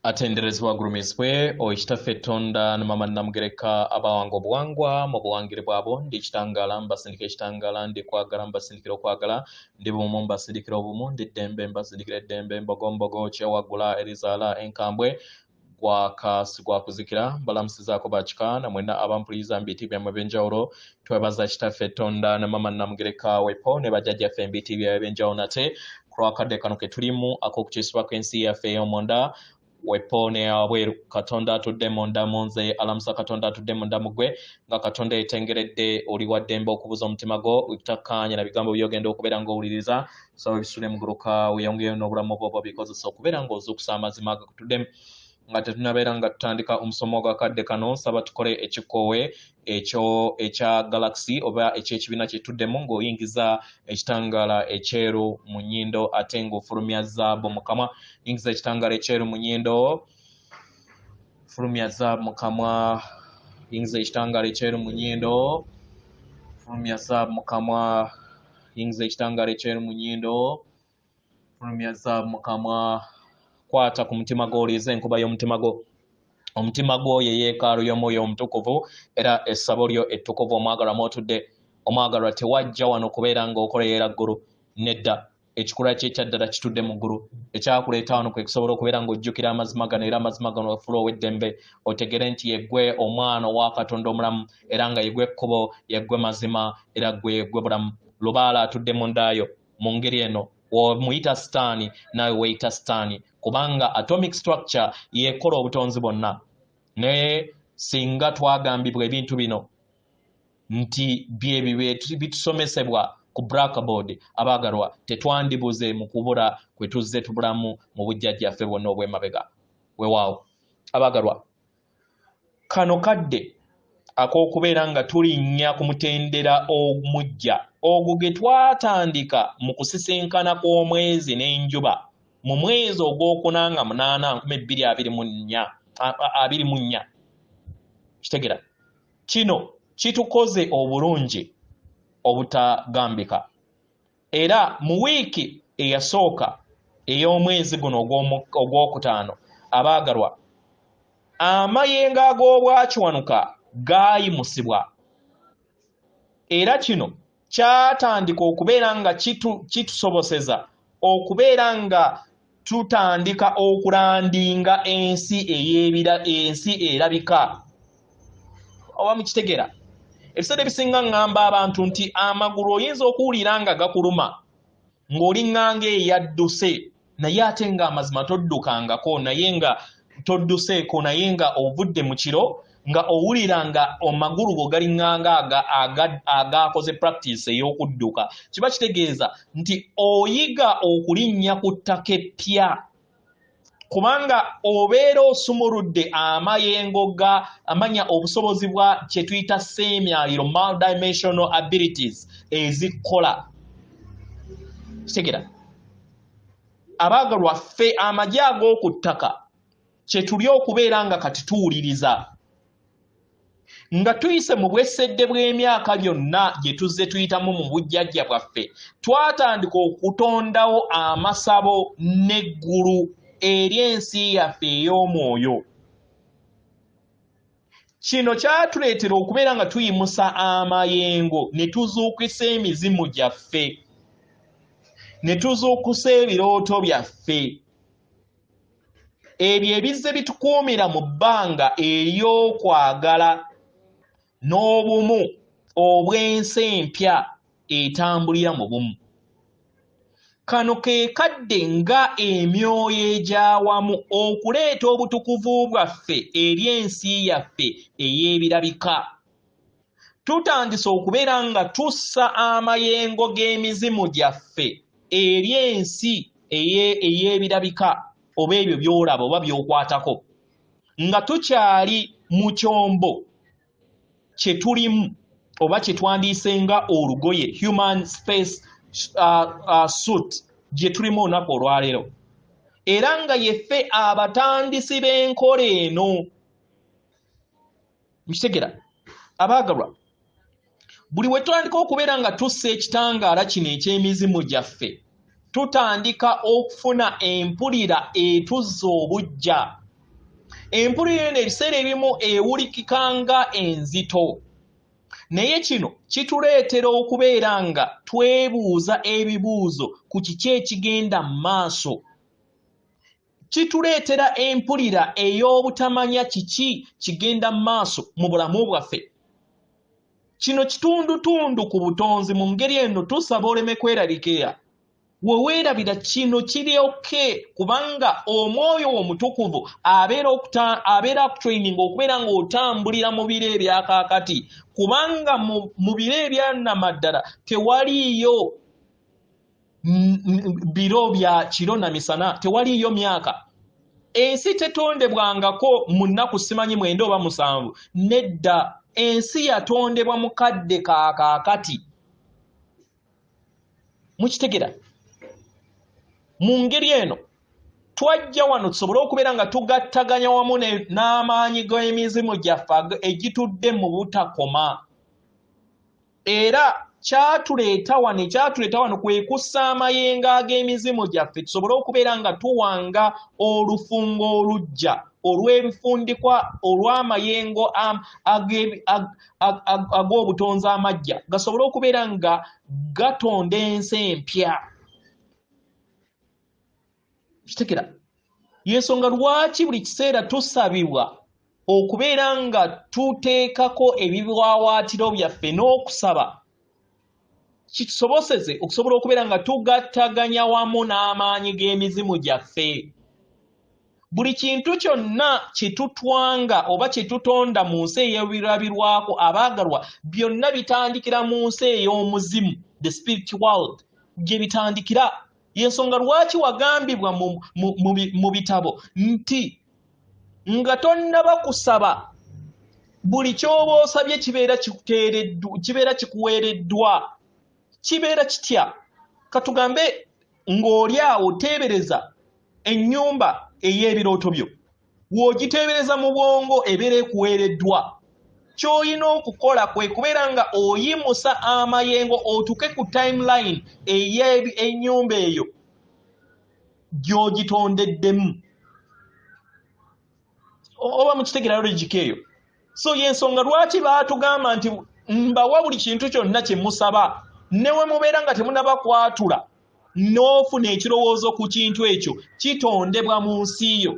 atenderezebwa gulumisibwe oekitaffe Tonda ne mama Namugereka abawango obuwangwa mu buwangire bwabo ndi kitangala mbasindikira ekitangala ndi kwagala mbasindikira okwagala ndi bumu mbasindikira obumu ndi ddembe mbasindikira eddembe mbogombogo kyewagula erizaala enkambwe gwa kuzikira mbalamusizaako bakika namwena abampuliza mbiti byamwe ebyenjawulo twebaza kitaffe Tonda ne mama Namugereka wepo ne bajjajjaffe mbiti byabwe ebyenjawulo nate kulwakadde kano ke tulimu ak'okukyusibwako ensi yaffe ey'omonda wepone abweru Katonda atudde munda munze alamusa Katonda atudde munda mugwe nga Katonda etengeredde oli waddembe okubuza omutima gwo utakanya na bigambo byogenda okubeera ng'owuliriza so bisule muguluka weyongeyo n'obulamu bwo bikozesa okubeera ng'ozuukusa amazima agakutudde nga tetunabeera nga tutandika omusomo gw'akadde kano saba tukole ekikoowe ekyo ekya galaxy oba ekyekibiina kye tuddemu ng'oyingiza ekitangaala ekyeru mu nnyindo ate ng'ofulumya zaabu mu kamwa yingiza ekitangaala ekyeru mu nnyindo fulumya zaabu mu kamwa yingiza ekitangaala ekyeru mu nnyindo fulumya zaabu mu kamwa yingiza ekitangaala ekyeru mu nnyindo fulumya zaabu mu kamwa kwata ku mutima gwo oliiza enkuba y'omutima gwo omutima gwo ye yeekaalu y'omwoyo omutukuvu era essabo lyo ettukuvu omwagalwa mwotudde omwagalwa tewajja wano kubeera ng'okoleera ggulu nedda ekikula kye ekyaddala kitudde mu ggulu ekyakuleeta wano kwe kusobola okubeera ng'ojjukira amazima gano era amazima gano ofula ow'eddembe otegere nti yeggwe omwana owa Katonda omulamu era nga yeggwe ekkubo yeggwe mazima era ggwe yeggwe bulamu lubaala atudde mu ndaayo mu ngeri eno omuyita sitaani nawe weeyita sitaani kubanga atomic structure yekola obutonzi bwonna naye singa twagambibwa ebintu bino nti byebyo bitusomesebwa ku blackboard abaagalwa tetwandibuze mu kubula kwe tuzze tubulamu mu bujjajjaffe bwonna obw'emabega weewaawo abaagalwa kano kadde ak'okubeera nga tulinnya ku mutendera omujja ogwo ge twatandika mu kusisinkana kw'omwezi n'enjuba mu mwezi ogw'okunanga 8/2024 kitegera kino kitukoze obulungi obutagambika era mu wiiki eyasooka ey'omwezi guno ogwokutaano abaagalwa amayengo ag'obwakiwanuka gaayimusibwa era kino kyatandika okubeera nga kitusoboseza okubeera nga tutandika okulandinga ensi erabika oba mukitegeera ebiseera ebisinga ngamba abantu nti amagulu oyinza okuwulira nga gakuluma ng'oliŋŋanga eyadduse naye ate nga amazima toddukangako naye nga todduseeko naye nga ovudde mu kiro nga owulira nga amagulu go galiŋŋanga agakoze practice ey'okudduka kiba kitegeeza nti oyiga okulinnya ku ttaka eppya kubanga obeera osumuludde amayengo amanya obusobozi bwa kye tuyita seemyaliro multidimensional abilities ezikola kitegeera abaagalwa ffe amagye ag'oku ttaka kye tuli okubeera nga kati tuwuliriza nga tuyise mu bwesedde bw'emyaka byonna gye tuzze tuyitamu mu bujjajja bwaffe twatandika okutondawo amasabo n'eggulu eri ensi yaffe ey'omwoyo kino kyatuleetera okubeera nga tuyimusa amayengo ne tuzuukusa emizimu gyaffe ne tuzuukusa ebirooto byaffe ebyo ebizze bitukuumira mu bbanga ery'okwagala n'obumu obw'ensi empya etambulira mu bumu kano ke kadde nga emyoyo egy'awamu okuleeta obutukuvu bwaffe eri ensi yaffe ey'ebirabika tutandise okubeera nga tussa amayengo g'emizimu gyaffe eri ensi ey'ebirabika oba ebyo by'olaba oba by'okwatako nga tukyali mu kyombo kye tulimu oba kye twandiise nga olugoye human space suit gye tulimu olunaku olwaleero era nga yeffe abatandisi b'enkola eno mukitegera abaagalwa buli we tutandika okubeera nga tussa ekitangaala kino eky'emizimu gyaffe tutandika okufuna empulira etuzza obujja empulira eno ebiseera ebimu ewulikikanga enzito naye kino kituleetera okubeera nga twebuuza ebibuuzo ku kiki ekigenda mu maaso kituleetera empulira ey'obutamanya kiki kigenda mu maaso mu bulamu bwaffe kino kitundutundu ku butonzi mu ngeri eno tusaba oleme kweraliikirira weweerabira kino kiri kubanga omwoyo omutukuvu abeera akutraininga okubeera ng'otambulira mu biro ebyakaakati kubanga mu biro ebyannamaddala tewaliiyo biro bya kiro na misana tewaliiyo myaka ensi tetondebwangako mu nnaku simanyi 9 oba 7 nedda ensi yatondebwa mu kadde kaakaakati mukitegera mu ngeri eno twajja wano tusobole okubeera nga tugattaganya wamu n'amaanyi g'emizimu gyaffe egitudde mu butakoma era kyatuleeta wano kwe kussa amayengo ag'emizimu gyaffe tusobole okubeera nga tuwanga olufungo olujja olw'ebifundikwa olw'amayengo ag'obutonzi amajja gasobole okubeera nga gatonda ensi empya kitekera yensonga lwaki buli kiseera tusabibwa okubeera nga tuteekako ebiwawaatiro byaffe n'okusaba kitusoboseze okusobola okubeera nga tugattaganya wamu n'amaanyi g'emizimu gyaffe buli kintu kyonna kyetutwanga oba kyetutonda mu nsi ey'ebirabirwako abaagalwa byonna bitandikira mu nsi ey'omuzimu the spirit world gye bitandikira yensonga lwaki wagambibwa mu bitabo nti nga tonnaba kusaba buli ky'oba osabye kibeera kikuweereddwa kibeera kitya katugambe ng'oli awo oteebereza ennyumba ey'ebirooto byo w'ogiteebereza mu bwongo ebeera ekuweereddwa ky'olina okukola kwe kubeera nga oyimusa amayengo otuuke ku timeline ey'ennyumba eyo gy'ogitondeddemu oba mukitegera logic eyo so yensonga lwaki baatugamba nti mbawa buli kintu kyonna kye musaba ne we mubeera nga temunaba kwatula n'ofuna ekirowoozo ku kintu ekyo kitondebwa mu nsi yo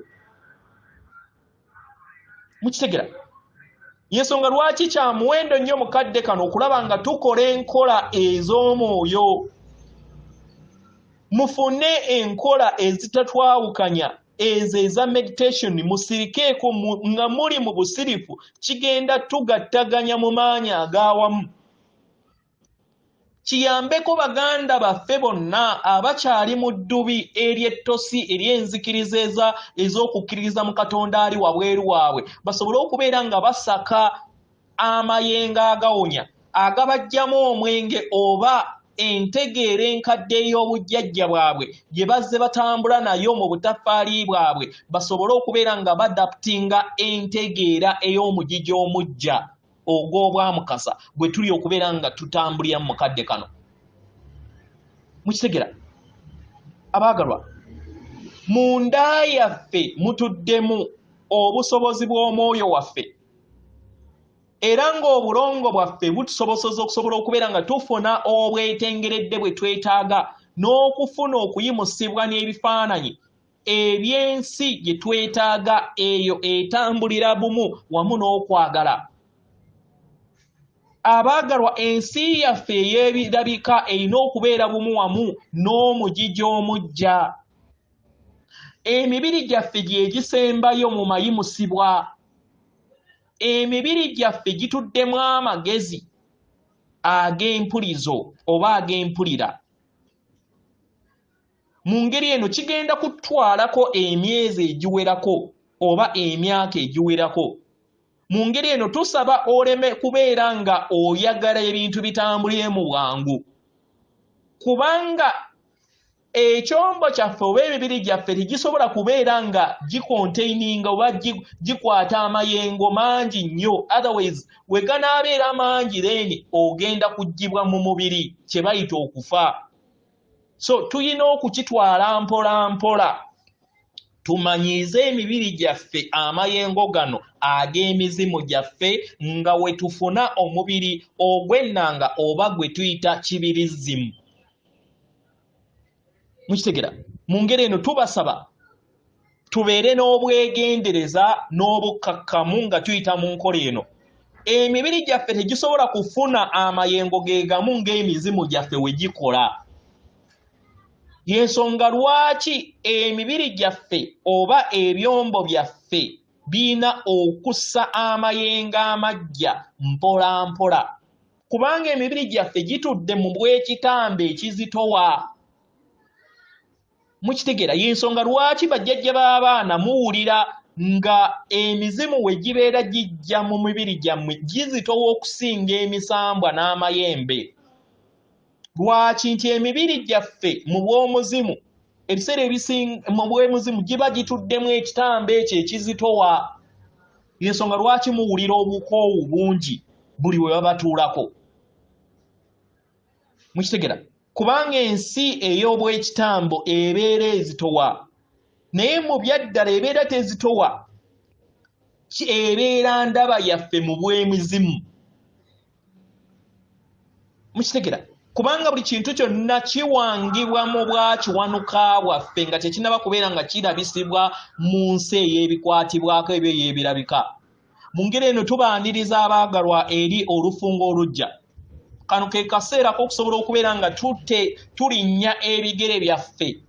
mukitegera yensonga lwaki kya muwendo nnyo mu kadde kano okulaba nga tukola enkola ez'omwoyo mufune enkola ezitatwawukanya ezo eza meditation musirikeeko nga muli mu busirifu kigenda tugattaganya mu maanyi ag'awamu kiyambeko baganda baffe bonna abakyali mu ddubi ery'ettosi ery'enzikiriza ez'okukkiririza mu katonda ali wabweru waabwe basobole okubeera nga basaka amayengo agawonya agabajjamu omwenge oba entegeera enkadde ey'obujjajja bwabwe gye bazze batambula nayo mu butaffaali bwabwe basobole okubeera nga badaputinga entegeera ey'omugigi omujja ogw'obwamukasa gwe tuli okubeera nga tutambulira mu kadde kano mukitegera abaagalwa munda yaffe mutuddemu obusobozi bw'omwoyo waffe era ng'obulongo bwaffe butusoboseza okusobola okubeera nga tufuna obwetengeredde bwe twetaaga n'okufuna okuyimusibwa n'ebifaananyi eby'ensi gye twetaaga eyo etambulira bumu wamu n'okwagala abaagalwa ensi yaffe ey'ebirabika erina okubeera bumu wamu n'omugigi omujja emibiri gyaffe gye gisembayo mu mayimusibwa emibiri gyaffe gituddemu amagezi ag'empulizo oba ag'empulira mu ngeri eno kigenda kutwalako emyezi egiwerako oba emyaka egiwerako mu ngeri eno tusaba oleme kubeera nga oyagala ebintu bitambulire mu bwangu kubanga ekyombo kyaffe oba emibiri gyaffe tegisobola kubeera nga gikontaininga oba gikwata amayengo mangi nnyo otherwise we ganaabeera mangi then ogenda kuggyibwa mu mubiri kye bayita okufa so tuyina okukitwala mpola mpola tumanyize emibiri gyaffe amayengo gano ag'emizimu gyaffe nga we tufuna omubiri ogw'ennanga oba gwe tuyita kibirizimu. Mukitegera? Mu ngeri eno tubasaba tubeere n'obwegendereza n'obukakkamu nga tuyita mu nkola eno. Emibiri gyaffe tegisobola kufuna amayengo ge gamu ng'emizimu gyaffe we gikola. Yensonga lwaki emibiri gyaffe oba ebyombo byaffe biina okussa amayengo amajja mpola mpola, kubanga emibiri gyaffe gitudde mu bw'ekitambo ekizitowa. Mukitegeera? Yensonga lwaki bajjajja b'abaana muwulira nga emizimu we gibeera gijja mu mibiri gyammwe gizitowa okusinga emisambwa n'amayembe. Lwaki? Nti emibiri gyaffe mu bw'omuzimu ebiseera ebisinga mu bw'omuzimu giba gituddemu ekitambo ekyo ekizitowa. Yensonga lwaki muwulira obukoowu bungi buli we babatuulako. Mukitegeera? Kubanga ensi ey'obwekitambo ebeera ezitowa, naye mu byaddala ebeera tezitowa, ebeera ndaba yaffe mu bw'emizimu. Mukitegeera? Kubanga buli kintu kyonna kiwangibwa mu bwakiwanuka bwaffe nga tekinaba kubeera nga kirabisibwa mu nsi ey'ebikwatibwako ebyo y'ebirabika. Mu ngeri eno tubaaniriza abaagalwa eri olufungo olujja. Kano ke kaseera k'okusobola okubeera nga tulinnya ebigere byaffe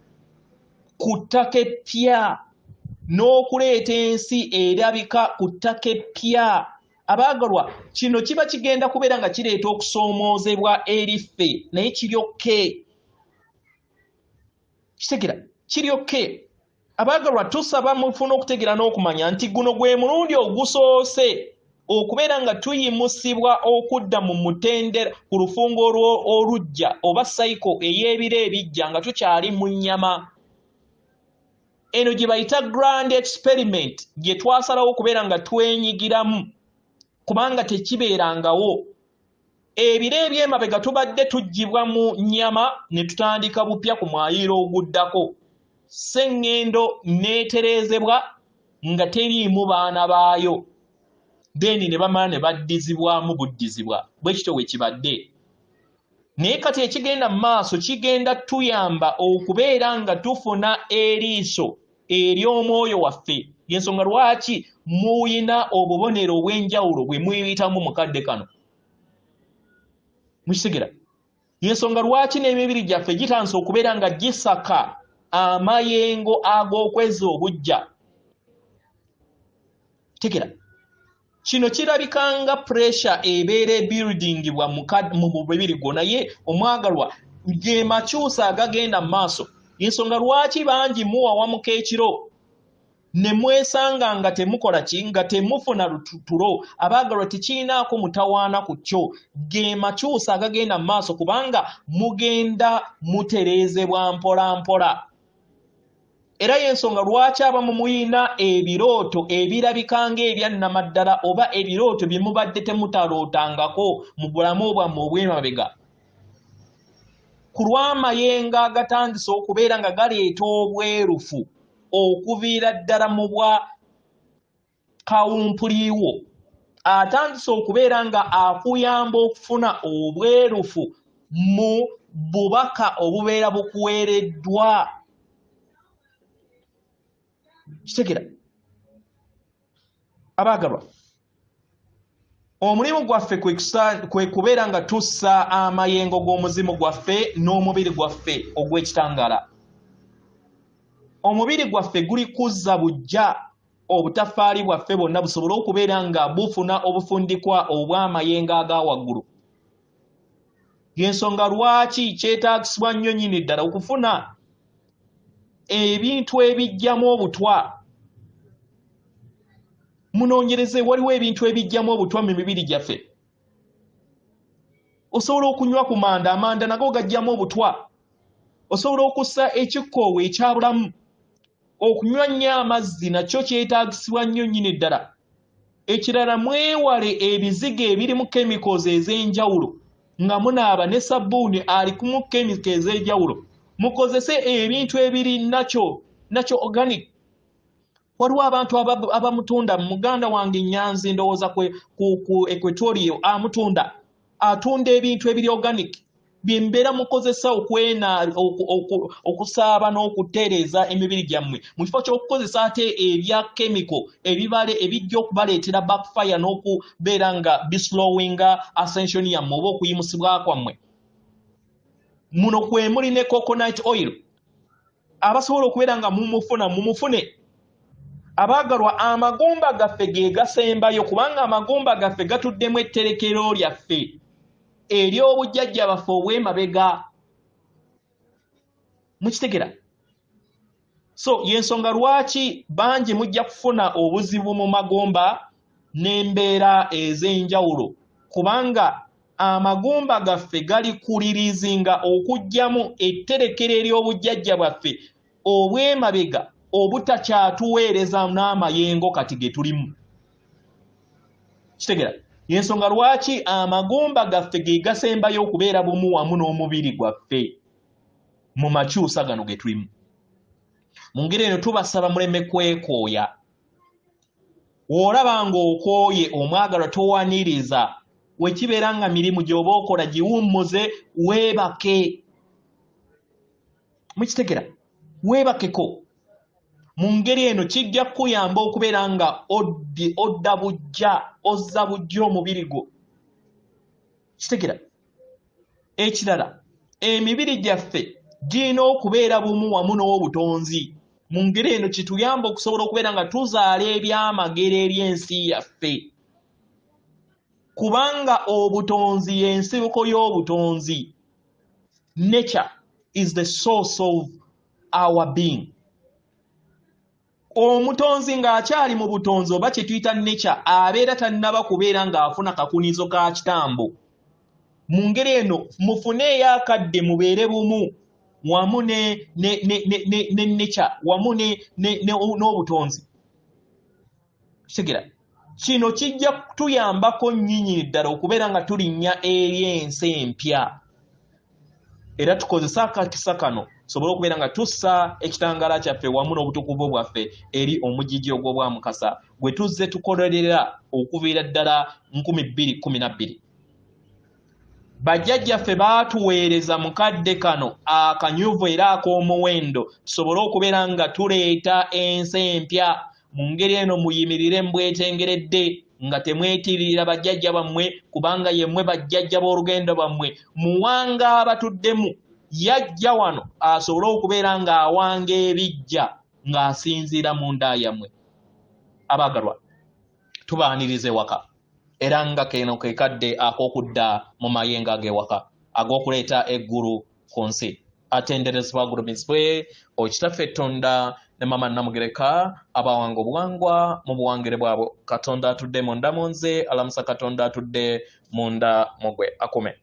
ku ttaka eppya n'okuleeta ensi erabika ku ttaka eppya. Abaagalwa, kino kiba kigenda kubeera nga kireeta okusoomoozebwa eri ffe, naye kiryokke. Kitegeera? Kiryokke. Abaagalwa, tusaba mufuna okutegeera n'okumanya nti guno gwe mulundi ogusoose okubeera nga tuyimusibwa okudda mu mutendera ku lufungo olujja oba sayiko ey'ebiro ebijja nga tukyali mu nnyama. Eno gye bayita grand experiment gye twasalawo okubeera nga twenyigiramu, kubanga tekibeerangawo. Ebiro eby'emabega tubadde tuggyibwa mu nnyama ne tutandika bupya ku mwayiro oguddako. Sseŋŋendo neetereezebwa nga teriimu baana baayo. Then ne bamala ne baddizibwamu buddizibwa. Bwe kityo bwe kibadde. Naye kati ekigenda mu maaso kigenda tuyamba okubeera nga tufuna eriiso ery'omwoyo waffe. Yensonga lwaki muyina obubonero obw'enjawulo bwe muyitamu mu kadde kano. Mukitegera? Yensonga lwaki n'emibiri gyaffe gitandise okubeera nga gisaka amayengo ag'okweza obujja. Tegera? Kino kirabikanga pressure ebeera ebuildingibwa mu mubiri gwo, naye omwagalwa ge makyusa agagenda mu maaso. Yensonga lwaki bangi muwawamuka ekiro ne mwesanga nga temukola ki, nga temufuna lutulo. Abaagalwa, tekirinaako mutawaana ku kyo. Ge makyusa agagenda mu maaso, kubanga mugenda mutereezebwa mpola mpola. Era yensonga lwaki abamu muyina ebirooto ebirabika ng'ebyannamaddala oba ebirooto bye mubadde temutalootangako mu bulamu bwammwe obw'emabega. Ku lw'amayengo agatandise okubeera nga galeeta obwerufu okuviira ddala mu bwa kawumpuliiwo, atandise okubeera nga akuyamba okufuna obwerufu mu bubaka obubeera bukuweereddwa. Kitegera? Abaagalwa, omulimu gwaffe kwe kubeera nga tussa amayengo g'omuzimu gwaffe n'omubiri gwaffe ogw'ekitangaala. Omubiri gwaffe guli kuzza bujja obutafaali bwaffe bwonna busobole okubeera nga bufuna obufundikwa obw'amayengo aga waggulu. Yensonga lwaki kyetaagisibwa nnyo nnyini ddala okufuna ebintu ebijjamu obutwa. Munoonyereze, waliwo ebintu ebijjamu obutwa mu mibiri gyaffe. Osobola okunywa ku manda, amanda nago gajjamu obutwa. Osobola okussa ekikkoowe ekyabulamu. Okunywa nnyo amazzi nakyo kyetaagisibwa nnyo nnyini ddala. Ekirala, mwewale ebizigo ebirimu chemicals ez'enjawulo nga munaaba ne sabbuuni alimu chemicals ez'enjawulo. Mukozese ebintu ebiri nakyo organic waliwo abantu abamutunda muganda wange Nyanzi ndowooza ku Equatoria amutunda atunda ebintu ebiri organic byembeera mukozesa okusaaba n'okutereeza emibiri gyammwe mu kifo ky'okukozesa ate ebya chemical ebibale ebijja okubaleetera backfire n'okubeera nga bislowinga ascension yammwe oba okuyimusibwa kwammwe. Muno kwe muli ne coconut oil abasobola okubeera nga mumufune. Abaagalwa amagumba gaffe ge gasembayo kubanga amagumba gaffe gatuddemu etterekero lyaffe ery'obujjajja baffe obw'emabega. Mukitegera? So y'ensonga lwaki bangi mujja kufuna obuzibu mu magumba n'embeera ez'enjawulo kubanga amagumba gaffe gali kulirizinga okuggyamu etterekero ery'obujjajja bwaffe obw'emabega obutakyatuweereza n'amayengo kati ge tulimu. Kitegera? Y'ensonga lwaki amagumba gaffe ge gasembayo okubeera bumu wamu n'omubiri gwaffe mu makyusa gano ge tulimu. Mu ngeri eno tubasaba muleme kwekooya. Olaba ng'okooye omwagalwa towaniriza wekibeera nga mirimu gy'oba okola giwummuze weebake. Mukitegera? Weebakeko. Mu ngeri eno kijja kuyamba okubeera nga ozza bujja omubiri gwo. Kitegera? Ekirala emibiri gyaffe girina okubeera bumu wamu n'obutonzi. Mu ngeri eno kituyamba okusobola okubeera nga tuzaala ebyamagero ery'ensi yaffe kubanga obutonzi y'ensibuko y'obutonzi. Nature is the source of our being. Omutonzi ng'akyali mu butonzi oba kye tuyita nature abeera tannaba kubeera ng'afuna kakunizo ka kitambo. Mu ngeri eno mufuneeyo akadde mubeere bumu wamu ne nature wamu n'obutonzi. Kitegera? Kino kijja kutuyambako nnyinnyini ddala okubeera nga tulinnya eri ensi empya era tukozesa akakisa kano sobole okubeera nga tussa ekitangaala kyaffe wamu n'obutukuvu bwaffe eri omugigi ogw'obwa Mukasa gwe tuzze tukolerera okuviira ddala 2012. Bajjajjaffe baatuweereza mukadde kano akanyuvu era ak'omuwendo tusobole okubeera nga tuleeta ensi empya. Mu ngeri eno muyimirire mbwetengeredde nga temwetiririra bajjajja bammwe kubanga yemmwe bajjajja b'olugendo bammwe. Muwanga abatuddemu yajja wano asobole okubeera ng'awanga ebijja ng'asinziira mu nda yammwe. Abaagalwa tubaanirize waka era nga keno ke kadde ak'okudda mu mayengo ag'ewaka ag'okuleeta eggulu ku nsi. Atenderezebwa gulumirizibwe Okitaffe Tonda ne Mama Namugereka abawanga obuwangwa mu buwangire bwabwe. Katonda atudde munda mu nze alamusa Katonda atudde munda mu gwe akume.